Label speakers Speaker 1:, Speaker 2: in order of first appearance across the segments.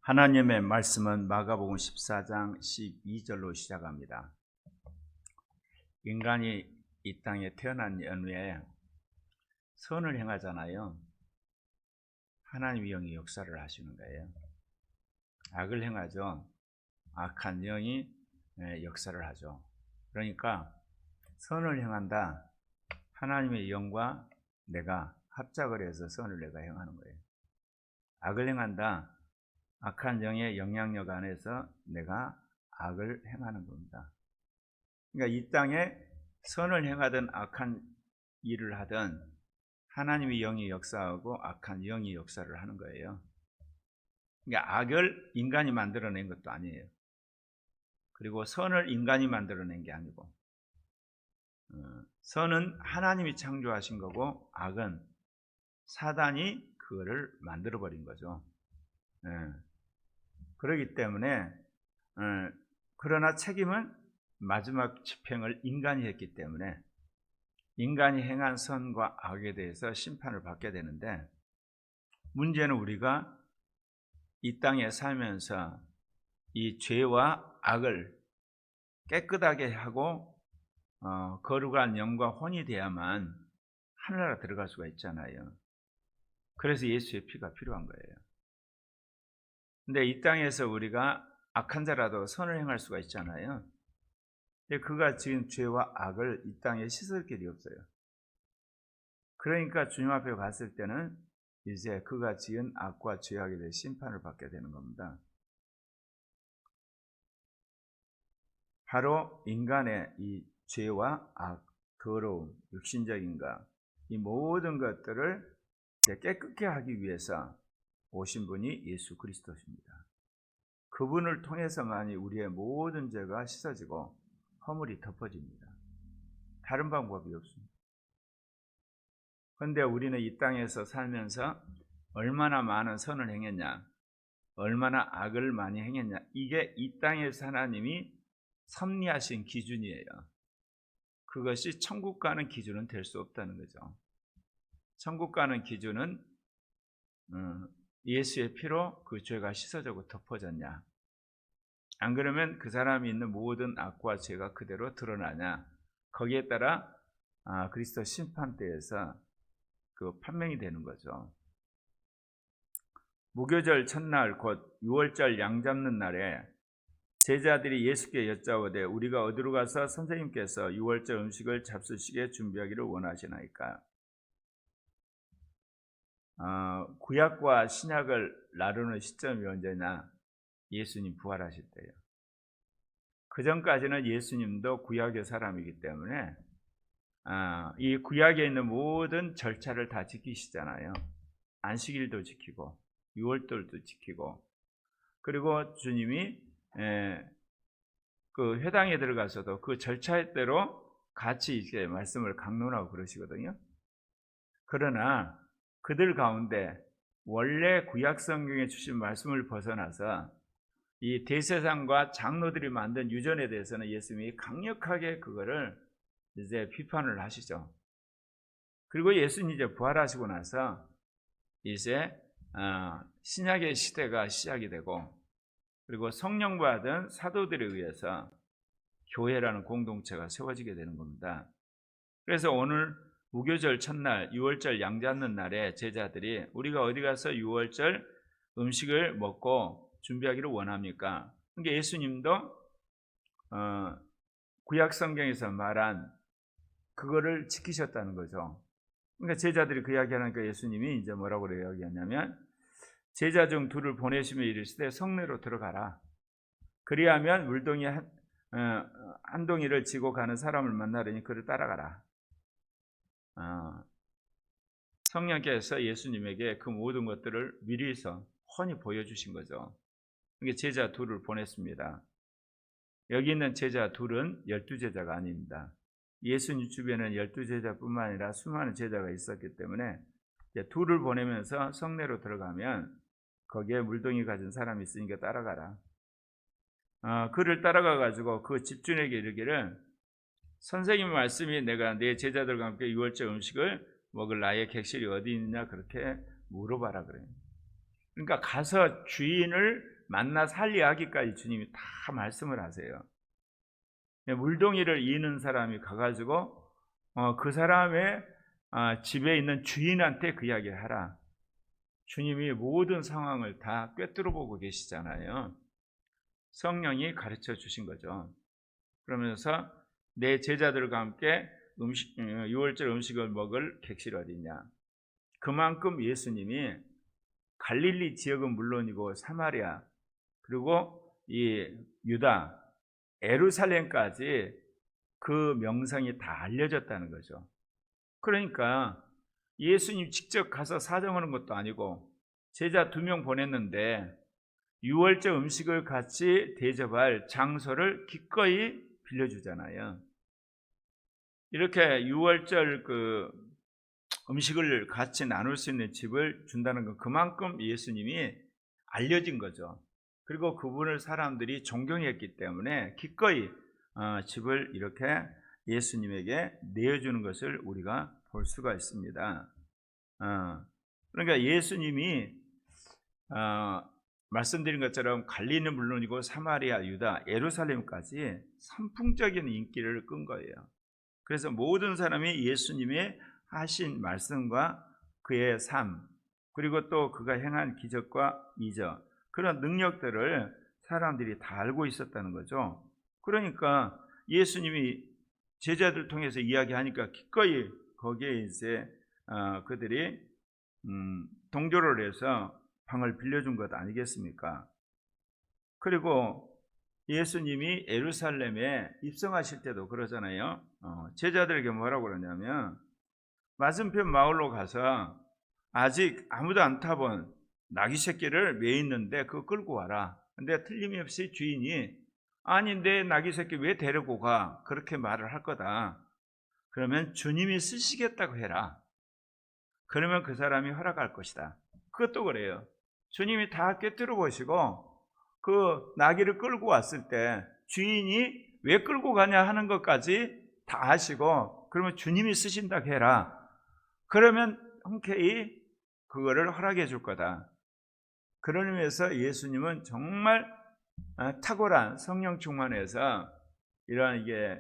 Speaker 1: 하나님의 말씀은 마가복음 14장 12절로 시작합니다. 인간이 이 땅에 태어난 연후에 선을 행하잖아요. 하나님의 영이 역사를 하시는 거예요. 악을 행하죠. 악한 영이 역사를 하죠. 그러니까 선을 행한다. 하나님의 영과 내가 합작을 해서 선을 내가 행하는 거예요. 악을 행한다. 악한 영의 영향력 안에서 내가 악을 행하는 겁니다. 그러니까 이 땅에 선을 행하든 악한 일을 하든 하나님의 영이 역사하고 악한 영이 역사를 하는 거예요. 그러니까 악을 인간이 만들어낸 것도 아니에요. 그리고 선을 인간이 만들어낸 게 아니고, 선은 하나님이 창조하신 거고 악은 사단이 그거를 만들어버린 거죠. 그렇기 때문에 그러나 책임은 마지막 집행을 인간이 했기 때문에 인간이 행한 선과 악에 대해서 심판을 받게 되는데, 문제는 우리가 이 땅에 살면서 이 죄와 악을 깨끗하게 하고 거룩한 영과 혼이 돼야만 하늘나라 들어갈 수가 있잖아요. 그래서 예수의 피가 필요한 거예요. 근데 이 땅에서 우리가 악한 자라도 선을 행할 수가 있잖아요. 근데 그가 지은 죄와 악을 이 땅에 씻을 길이 없어요. 그러니까 주님 앞에 갔을 때는 이제 그가 지은 악과 죄악에 대해 심판을 받게 되는 겁니다. 바로 인간의 이 죄와 악, 더러움, 육신적인 것, 이 모든 것들을 깨끗게 하기 위해서 오신 분이 예수 그리스도십니다. 그분을 통해서만이 우리의 모든 죄가 씻어지고 허물이 덮어집니다. 다른 방법이 없습니다. 그런데 우리는 이 땅에서 살면서 얼마나 많은 선을 행했냐, 얼마나 악을 많이 행했냐, 이게 이 땅에서 하나님이 섭리하신 기준이에요. 그것이 천국 가는 기준은 될 수 없다는 거죠. 천국 가는 기준은 예수의 피로 그 죄가 씻어지고 덮어졌냐, 안 그러면 그 사람이 있는 모든 악과 죄가 그대로 드러나냐, 거기에 따라 그리스도 심판대에서 그 판명이 되는 거죠. 무교절 첫날 곧 6월절 양 잡는 날에 제자들이 예수께 여짜오되 우리가 어디로 가서 선생님께서 6월절 음식을 잡수시게 준비하기를 원하시나이까? 구약과 신약을 나누는 시점이 언제냐? 예수님 부활하실 때예요. 그 전까지는 예수님도 구약의 사람이기 때문에 이 구약에 있는 모든 절차를 다 지키시잖아요. 안식일도 지키고 6월절도 지키고, 그리고 주님이 그 회당에 들어가서도 그 절차대로 같이 이렇게 말씀을 강론하고 그러시거든요. 그러나 그들 가운데 원래 구약 성경에 주신 말씀을 벗어나서 이 대제사장과 장로들이 만든 유전에 대해서는 예수님이 강력하게 그거를 이제 비판을 하시죠. 그리고 예수님이 이제 부활하시고 나서 이제 신약의 시대가 시작이 되고, 그리고 성령 받은 사도들에 의해서 교회라는 공동체가 세워지게 되는 겁니다. 그래서 오늘 무교절 첫날 6월절 양 잡는 날에 제자들이 우리가 어디 가서 6월절 음식을 먹고 준비하기를 원합니까? 그러니까 예수님도 구약 성경에서 말한 그거를 지키셨다는 거죠. 그러니까 제자들이 그 이야기하니까 예수님이 이제 뭐라고 이야기하냐면, 제자 중 둘을 보내시며 이르시되 성내로 들어가라. 그리하면 물동이 한 동이를 지고 가는 사람을 만나려니 그를 따라가라. 성령께서 예수님에게 그 모든 것들을 미리서 훤히 보여주신 거죠. 그러니까 제자 둘을 보냈습니다. 여기 있는 제자 둘은 12제자가 아닙니다. 예수님 주변에는 12제자뿐만 아니라 수많은 제자가 있었기 때문에 둘을 보내면서 성내로 들어가면 거기에 물동이 가진 사람이 있으니까 따라가라. 그를 따라가 가지고 그 집주인에게 이르기를 선생님 말씀이 내가 내 제자들과 함께 6월절 음식을 먹을 나의 객실이 어디 있느냐 그렇게 물어봐라 그래요. 그러니까 가서 주인을 만나 살 이야기까지 주님이 다 말씀을 하세요. 물동이를 이는 사람이 가가지고 그 사람의 집에 있는 주인한테 그 이야기를 하라. 주님이 모든 상황을 다 꿰뚫어 보고 계시잖아요. 성령이 가르쳐 주신 거죠. 그러면서 내 제자들과 함께 유월절 음식을 먹을 객실이 어디냐. 그만큼 예수님이 갈릴리 지역은 물론이고 사마리아 그리고 이 유다 예루살렘까지 그 명성이 다 알려졌다는 거죠. 그러니까 예수님 직접 가서 사정하는 것도 아니고 제자 2명 보냈는데 유월절 음식을 같이 대접할 장소를 기꺼이 빌려주잖아요. 이렇게 유월절 그 음식을 같이 나눌 수 있는 집을 준다는 건 그만큼 예수님이 알려진 거죠. 그리고 그분을 사람들이 존경했기 때문에 기꺼이 집을 이렇게 예수님에게 내어주는 것을 우리가 볼 수가 있습니다. 그러니까 예수님이 말씀드린 것처럼 갈릴리는 물론이고 사마리아, 유다, 예루살렘까지 선풍적인 인기를 끈 거예요. 그래서 모든 사람이 예수님의 하신 말씀과 그의 삶 그리고 또 그가 행한 기적과 이적 그런 능력들을 사람들이 다 알고 있었다는 거죠. 그러니까 예수님이 제자들 통해서 이야기하니까 기꺼이 거기에 이제 그들이 동조를 해서 방을 빌려준 것 아니겠습니까? 그리고 예수님이 예루살렘에 입성하실 때도 그러잖아요. 제자들에게 뭐라고 그러냐면 맞은편 마을로 가서 아직 아무도 안 타본 나귀 새끼를 매 있는데 그거 끌고 와라. 근데 틀림없이 주인이 아니 내 나귀 새끼 왜 데리고 가? 그렇게 말을 할 거다. 그러면 주님이 쓰시겠다고 해라. 그러면 그 사람이 허락할 것이다. 그것도 그래요. 주님이 다 꿰뚫어 보시고 그 나귀를 끌고 왔을 때 주인이 왜 끌고 가냐 하는 것까지 다 아시고 그러면 주님이 쓰신다고 해라. 그러면 흔쾌히 그거를 허락해 줄 거다. 그런 의미에서 예수님은 정말 탁월한 성령 충만해서 이러한 이게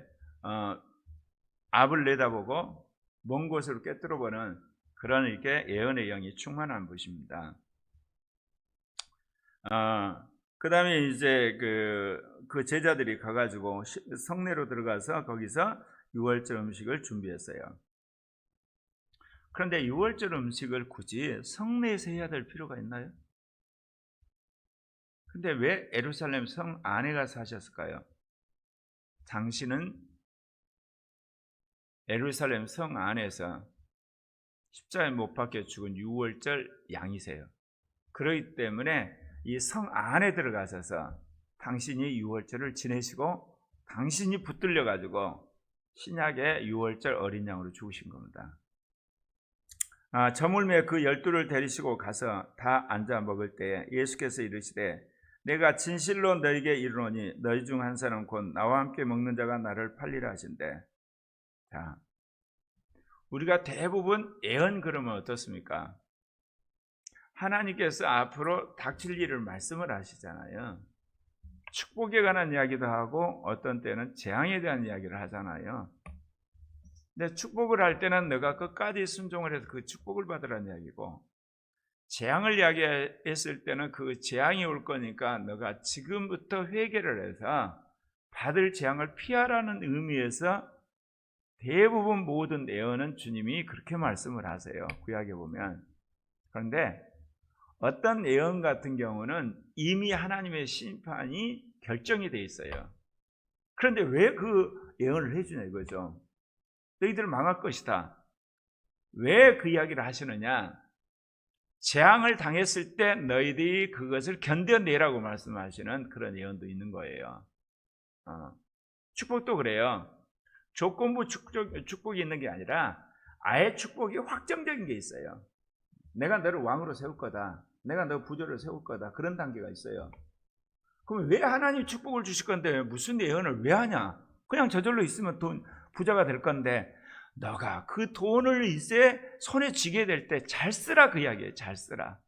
Speaker 1: 앞을 내다보고 먼 곳으로 꿰뚫어 보는 그런 이렇게 예언의 영이 충만한 분이십니다. 그 다음에 이제 그 제자들이 가가지고 성내로 들어가서 거기서 유월절 음식을 준비했어요. 그런데 유월절 음식을 굳이 성내에서 해야 될 필요가 있나요? 근데 왜 예루살렘 성 안에 가서 하셨을까요? 당신은 예루살렘 성 안에서 십자가에 못 박혀 죽은 유월절 양이세요. 그렇기 때문에 이 성 안에 들어가셔서 당신이 유월절을 지내시고 당신이 붙들려 가지고 신약의 유월절 어린 양으로 죽으신 겁니다. 저물매 그 12를 데리시고 가서 다 앉아 먹을 때에 예수께서 이르시되 내가 진실로 너희에게 이르노니 너희 중 한 사람 곧 나와 함께 먹는 자가 나를 팔리라 하신대. 자, 우리가 대부분 예언 그러면 어떻습니까? 하나님께서 앞으로 닥칠 일을 말씀을 하시잖아요. 축복에 관한 이야기도 하고 어떤 때는 재앙에 대한 이야기를 하잖아요. 근데 축복을 할 때는 너가 끝까지 순종을 해서 그 축복을 받으라는 이야기고 재앙을 이야기했을 때는 그 재앙이 올 거니까 너가 지금부터 회개를 해서 받을 재앙을 피하라는 의미에서 대부분 모든 예언은 주님이 그렇게 말씀을 하세요. 구약에 보면. 그런데 어떤 예언 같은 경우는 이미 하나님의 심판이 결정이 돼 있어요. 그런데 왜 그 예언을 해주냐 이거죠. 너희들 망할 것이다. 왜 그 이야기를 하시느냐? 재앙을 당했을 때 너희들이 그것을 견뎌내라고 말씀하시는 그런 예언도 있는 거예요. 축복도 그래요. 조건부 축복이 있는 게 아니라 아예 축복이 확정적인 게 있어요. 내가 너를 왕으로 세울 거다. 내가 너 부조를 세울 거다. 그런 단계가 있어요. 그럼 왜 하나님 축복을 주실 건데 무슨 예언을 왜 하냐? 그냥 저절로 있으면 부자가 될 건데 너가 그 돈을 이제 손에 쥐게 될 때 잘 쓰라 그 이야기예요. 잘 쓰라.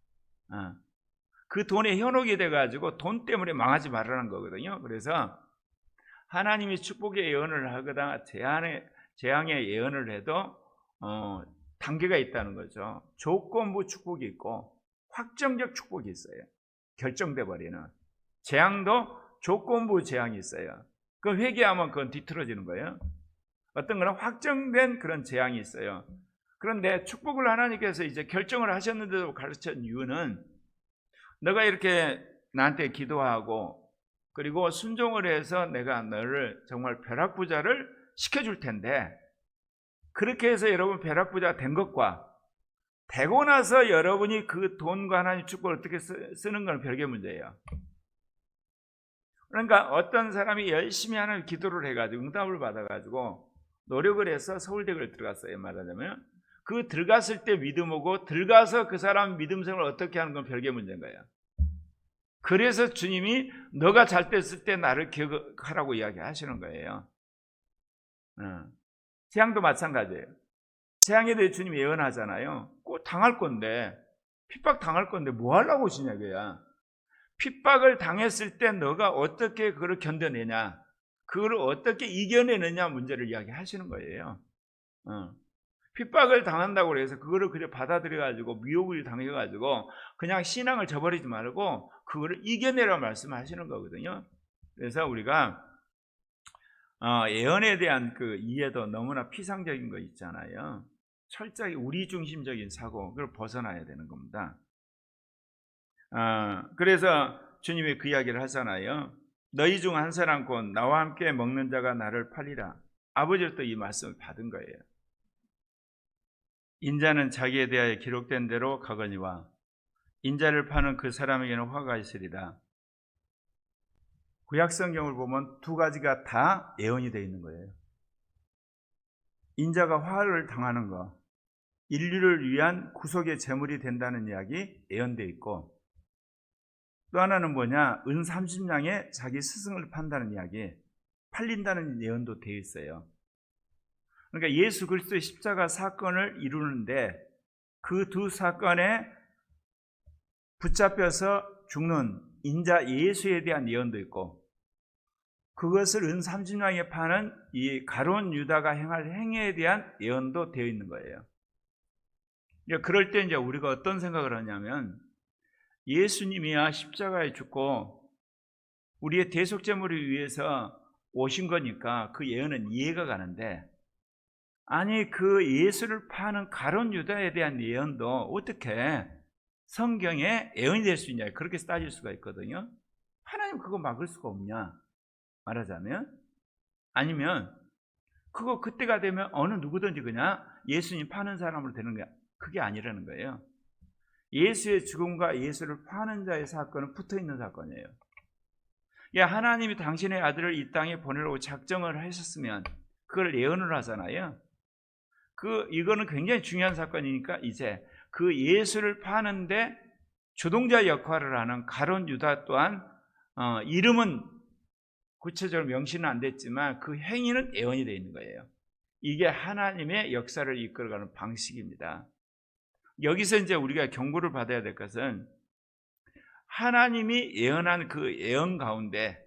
Speaker 1: 그 돈에 현혹이 돼가지고 돈 때문에 망하지 말라는 거거든요. 그래서 하나님이 축복의 예언을 하거나 재앙의 예언을 해도 단계가 있다는 거죠. 조건부 축복이 있고 확정적 축복이 있어요. 결정돼 버리는. 재앙도 조건부 재앙이 있어요. 그 회개하면 그건 뒤틀어지는 거예요. 어떤 거는 확정된 그런 재앙이 있어요. 그런데 축복을 하나님께서 이제 결정을 하셨는데도 가르친 이유는 너가 이렇게 나한테 기도하고 그리고 순종을 해서 내가 너를 정말 벼락부자를 시켜줄 텐데, 그렇게 해서 여러분 벼락부자 된 것과 되고 나서 여러분이 그 돈과 하나님 축복을 어떻게 쓰는 건 별개 문제예요. 그러니까 어떤 사람이 열심히 하는 기도를 해가지고 응답을 받아가지고 노력을 해서 서울대를 들어갔어요. 말하자면 그 들어갔을 때 믿음 오고 들어가서 그 사람 믿음 생활을 어떻게 하는 건 별개 문제인 거예요. 그래서 주님이 너가 잘 됐을 때 나를 기억하라고 이야기하시는 거예요. 재앙도 마찬가지예요. 재앙에 대해 주님이 예언하잖아요. 꼭 당할 건데, 핍박 당할 건데 뭐 하려고 오시냐 이거야. 핍박을 당했을 때 너가 어떻게 그걸 견뎌내냐, 그걸 어떻게 이겨내느냐 문제를 이야기하시는 거예요. 핍박을 당한다고 해서 그거를 그냥 받아들여가지고 미혹을 당해가지고 그냥 신앙을 저버리지 말고 그거를 이겨내라 말씀하시는 거거든요. 그래서 우리가 예언에 대한 그 이해도 너무나 피상적인 거 있잖아요. 철저히 우리 중심적인 사고, 그걸 벗어나야 되는 겁니다. 그래서 주님이 그 이야기를 하잖아요. 너희 중 한 사람 곧 나와 함께 먹는 자가 나를 팔리라. 아버지로부터 이 말씀을 받은 거예요. 인자는 자기에 대하여 기록된 대로 가거니와 인자를 파는 그 사람에게는 화가 있으리라. 구약 성경을 보면 두 가지가 다 예언이 되어 있는 거예요. 인자가 화를 당하는 거, 인류를 위한 구속의 제물이 된다는 이야기 예언되어 있고, 또 하나는 뭐냐, 은 30냥에 자기 스승을 판다는 이야기, 팔린다는 예언도 되어 있어요. 그러니까 예수 그리스도의 십자가 사건을 이루는데 그 두 사건에 붙잡혀서 죽는 인자 예수에 대한 예언도 있고, 그것을 은 30냥에 파는 이 가룟 유다가 행할 행위에 대한 예언도 되어 있는 거예요. 그럴 때 이제 우리가 어떤 생각을 하냐면, 예수님이야 십자가에 죽고 우리의 대속제물을 위해서 오신 거니까 그 예언은 이해가 가는데, 아니 그 예수를 파는 가룟 유다에 대한 예언도 어떻게 성경에 예언이 될 수 있냐, 그렇게 따질 수가 있거든요. 하나님 그거 막을 수가 없냐 말하자면, 아니면 그거 그때가 되면 어느 누구든지 그냥 예수님 파는 사람으로 되는 거야, 그게 아니라는 거예요. 예수의 죽음과 예수를 파는 자의 사건은 붙어있는 사건이에요. 하나님이 당신의 아들을 이 땅에 보내려고 작정을 하셨으면 그걸 예언을 하잖아요. 이거는 굉장히 중요한 사건이니까 이제 그 예수를 파는데 주동자 역할을 하는 가룟 유다 또한 이름은 구체적으로 명시는 안 됐지만 그 행위는 예언이 되어 있는 거예요. 이게 하나님의 역사를 이끌어가는 방식입니다. 여기서 이제 우리가 경고를 받아야 될 것은, 하나님이 예언한 그 예언 가운데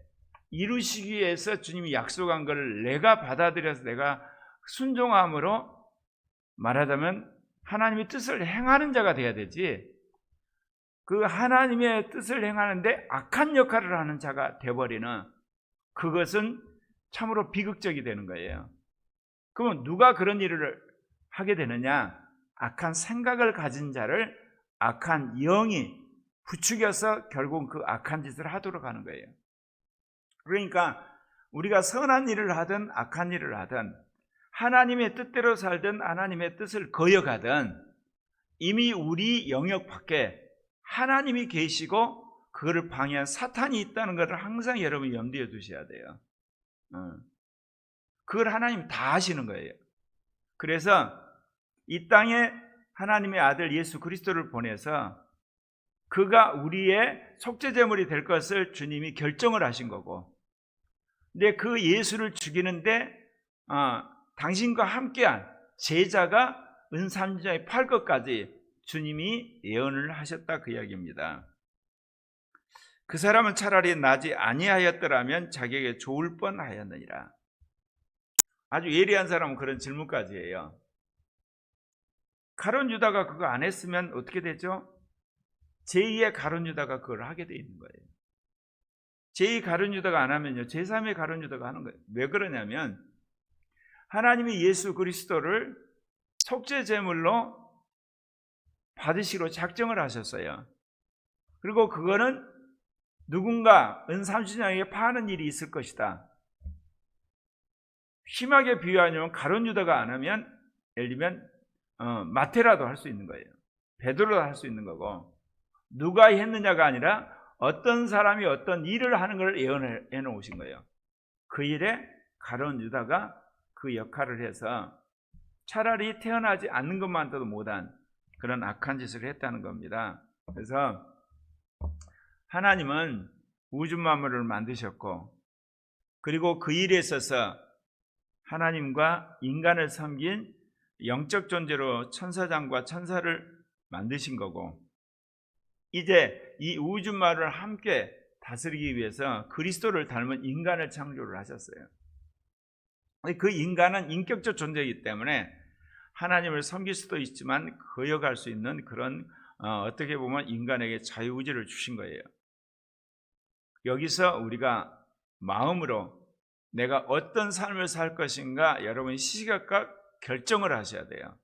Speaker 1: 이루시기 위해서 주님이 약속한 것을 내가 받아들여서 내가 순종함으로 말하자면 하나님의 뜻을 행하는 자가 돼야 되지, 그 하나님의 뜻을 행하는데 악한 역할을 하는 자가 되어버리는, 그것은 참으로 비극적이 되는 거예요. 그러면 누가 그런 일을 하게 되느냐? 악한 생각을 가진 자를 악한 영이 부추겨서 결국 그 악한 짓을 하도록 하는 거예요. 그러니까 우리가 선한 일을 하든 악한 일을 하든 하나님의 뜻대로 살든 하나님의 뜻을 거역하든 이미 우리 영역 밖에 하나님이 계시고 그거를 방해한 사탄이 있다는 것을 항상 여러분이 염두에 두셔야 돼요. 그걸 하나님 다 아시는 거예요. 그래서 이 땅에 하나님의 아들 예수 그리스도를 보내서 그가 우리의 속죄제물이 될 것을 주님이 결정을 하신 거고, 근데 그 예수를 죽이는데 당신과 함께한 제자가 은삼장에 팔 것까지 주님이 예언을 하셨다, 그 이야기입니다. 그 사람은 차라리 나지 아니하였더라면 자기에게 좋을 뻔하였느니라. 아주 예리한 사람은 그런 질문까지 해요. 가룟 유다가 그거 안 했으면 어떻게 되죠? 제2의 가룟 유다가 그걸 하게 돼 있는 거예요. 제2 가룟 유다가 안 하면요, 제3의 가룟 유다가 하는 거예요. 왜 그러냐면 하나님이 예수 그리스도를 속죄 제물로 받으시기로 작정을 하셨어요. 그리고 그거는 누군가 은30년에 파는 일이 있을 것이다. 심하게 비유하면 가룟 유다가 안 하면 예를 들면 마태라도 할 수 있는 거예요. 베드로도 할 수 있는 거고, 누가 했느냐가 아니라 어떤 사람이 어떤 일을 하는 걸 예언해 놓으신 거예요. 그 일에 가룟 유다가 그 역할을 해서 차라리 태어나지 않는 것만도 못한 그런 악한 짓을 했다는 겁니다. 그래서 하나님은 우주 만물을 만드셨고, 그리고 그 일에 있어서 하나님과 인간을 섬긴 영적 존재로 천사장과 천사를 만드신 거고, 이제 이 우주 만물을 함께 다스리기 위해서 그리스도를 닮은 인간을 창조를 하셨어요. 그 인간은 인격적 존재이기 때문에 하나님을 섬길 수도 있지만 거역할 수 있는 그런 어떻게 보면 인간에게 자유의지를 주신 거예요. 여기서 우리가 마음으로 내가 어떤 삶을 살 것인가 여러분이 시시각각 결정을 하셔야 돼요.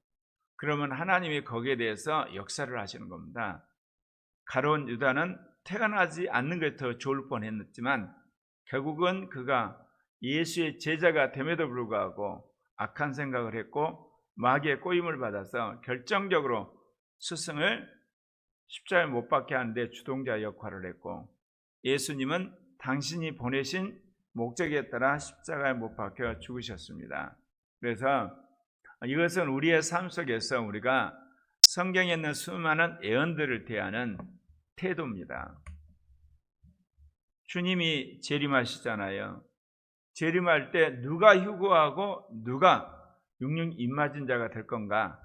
Speaker 1: 그러면 하나님이 거기에 대해서 역사를 하시는 겁니다. 가룟 유다는 태어나지 않는 게 더 좋을 뻔했지만 결국은 그가 예수의 제자가 됨에도 불구하고 악한 생각을 했고 마귀의 꼬임을 받아서 결정적으로 스승을 십자가에 못 박게 하는데 주동자 역할을 했고, 예수님은 당신이 보내신 목적에 따라 십자가에 못 박혀 죽으셨습니다. 그래서 이것은 우리의 삶 속에서 우리가 성경에 있는 수많은 예언들을 대하는 태도입니다. 주님이 재림하시잖아요. 재림할 때 누가 휴거하고 누가 육륜 입맞은 자가 될 건가?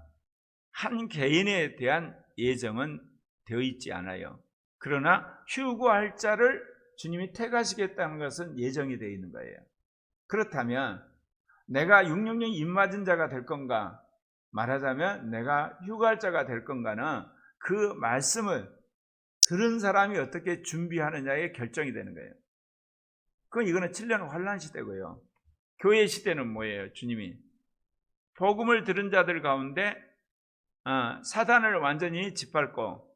Speaker 1: 한 개인에 대한 예정은 되어 있지 않아요. 그러나 휴거할 자를 주님이 택하시겠다는 것은 예정이 되어 있는 거예요. 그렇다면 내가 육륜 입맞은 자가 될 건가? 말하자면 내가 휴거할 자가 될 건가는 그 말씀을 들은 사람이 어떻게 준비하느냐에 결정이 되는 거예요. 이거는 7년 환란 시대고요. 교회 시대는 뭐예요? 주님이 복음을 들은 자들 가운데 사단을 완전히 짓밟고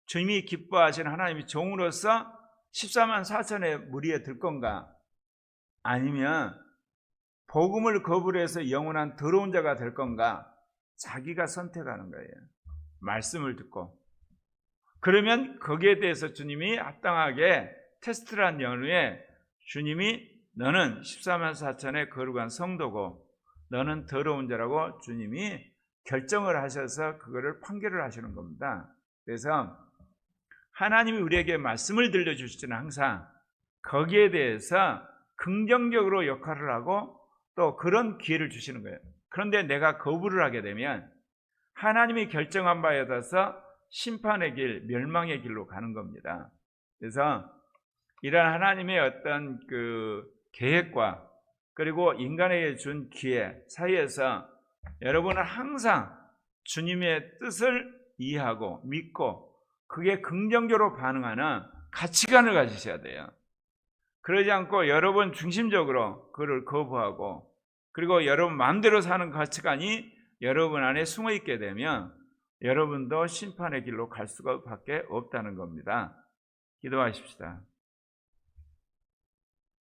Speaker 1: 주님이 기뻐하시는 하나님의 종으로서 14만 4천의 무리에 들 건가? 아니면 복음을 거부해서 영원한 더러운 자가 될 건가? 자기가 선택하는 거예요. 말씀을 듣고. 그러면 거기에 대해서 주님이 합당하게 테스트를 한 연후에 주님이 너는 14만 4천의 거룩한 성도고 너는 더러운 자라고 주님이 결정을 하셔서 그거를 판결을 하시는 겁니다. 그래서 하나님이 우리에게 말씀을 들려주실 때는 항상 거기에 대해서 긍정적으로 역할을 하고 또 그런 기회를 주시는 거예요. 그런데 내가 거부를 하게 되면 하나님이 결정한 바에 따라서 심판의 길, 멸망의 길로 가는 겁니다. 그래서 이런 하나님의 어떤 그 계획과 그리고 인간에게 준 기회 사이에서 여러분은 항상 주님의 뜻을 이해하고 믿고 그게 긍정적으로 반응하는 가치관을 가지셔야 돼요. 그러지 않고 여러분 중심적으로 그를 거부하고 그리고 여러분 마음대로 사는 가치관이 여러분 안에 숨어 있게 되면 여러분도 심판의 길로 갈 수가 밖에 없다는 겁니다. 기도하십시다.